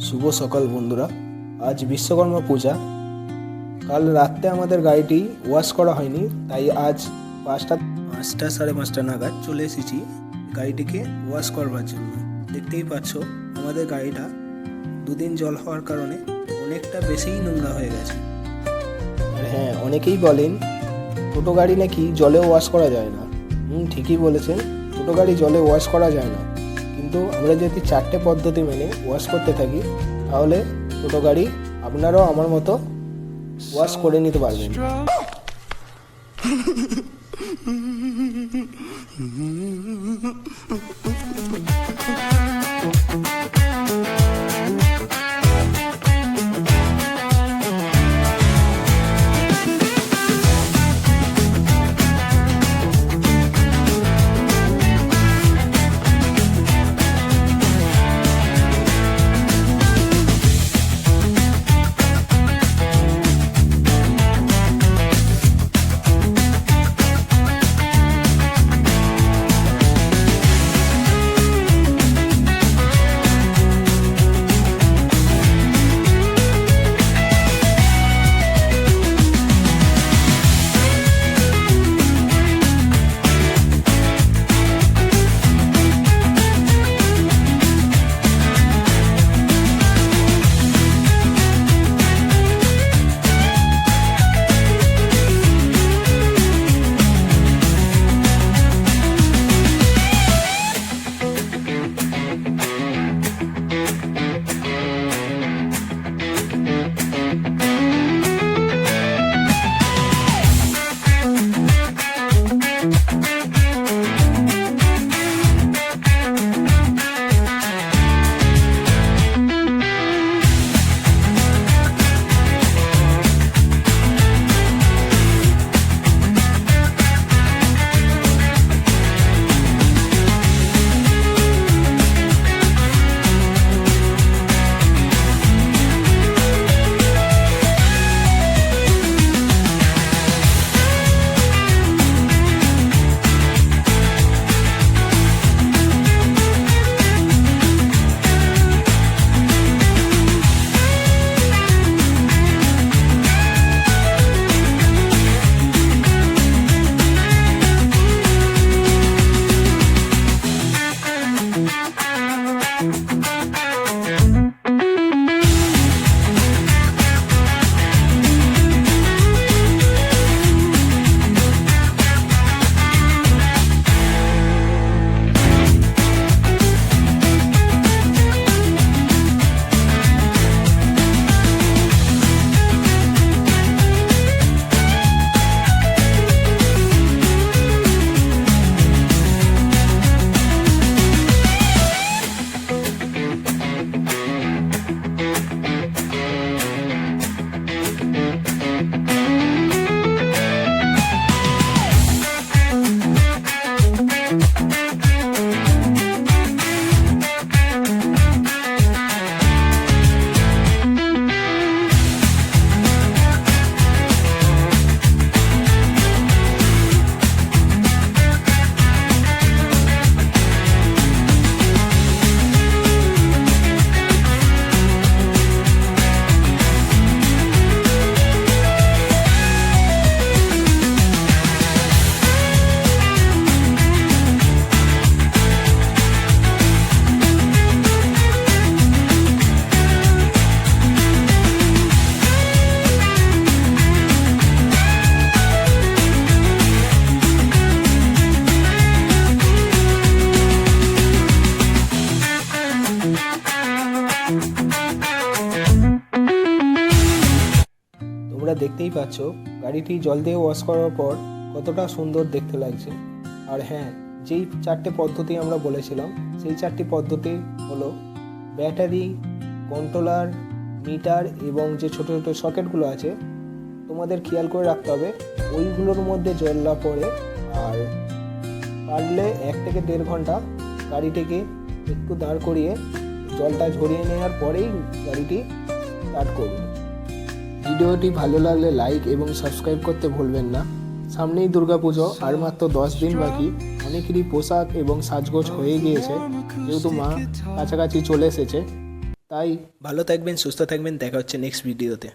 শুভ সকাল বন্ধুরা। আজ বিশ্বকর্মা পূজা। কাল রাতে আমাদের গাড়িটি ওয়াশ করা হয়নি, তাই আজ 5টা সাড়ে 5টা নাগাদ চলে এসেছি গাড়িটিকে ওয়াশ করবার জন্য। দেখতেই পাচ্ছ আমাদের গাড়িটা দুদিন জল হওয়ার কারণে অনেকটা বেশিই নোংরা হয়ে গেছে। আর হ্যাঁ, অনেকেই বলেন ছোটো গাড়ি নাকি জলে ওয়াশ করা যায় না। ঠিকই বলেছেন, ছোটো গাড়ি জলে ওয়াশ করা যায় না, কিন্তু আমরা যদি 4টে পদ্ধতি মেনে ওয়াশ করতে থাকি তাহলে ছোটো গাড়ি আপনারাও আমার মতো ওয়াশ করে নিতে পারবেন। তোমরা দেখতেই পাচ্ছ গাড়িটি জল দিয়ে ওয়াশ করার পর কতটা সুন্দর দেখতে লাগছে। আর হ্যাঁ, যেই 4টে পদ্ধতি আমরা বলেছিলাম সেই 4টি পদ্ধতি হলো ব্যাটারি, কন্ট্রোলার, মিটার এবং যে ছোটো ছোটো সকেটগুলো আছে তোমাদের খেয়াল করে রাখতে হবে ওইগুলোর মধ্যে জল না পড়ে। আর পারলে 1 থেকে 1.5 ঘন্টা গাড়িটিকে একটু দাঁড় করিয়ে জলটা ঝরিয়ে নেওয়ার পরেই গাড়িটি স্টার্ট করুন। ভিডিওটি ভালো লাগলে লাইক এবং সাবস্ক্রাইব করতে ভুলবেন না। সামনেই দুর্গাপুজো, আর মাত্র 10 দিন বাকি। অনেকেরই পোশাক এবং সাজগোজ হয়ে গিয়েছে, যেহেতু মা কাছাকাছি চলে এসেছে। তাই ভালো থাকবেন, সুস্থ থাকবেন, দেখা হচ্ছে নেক্সট ভিডিওতে।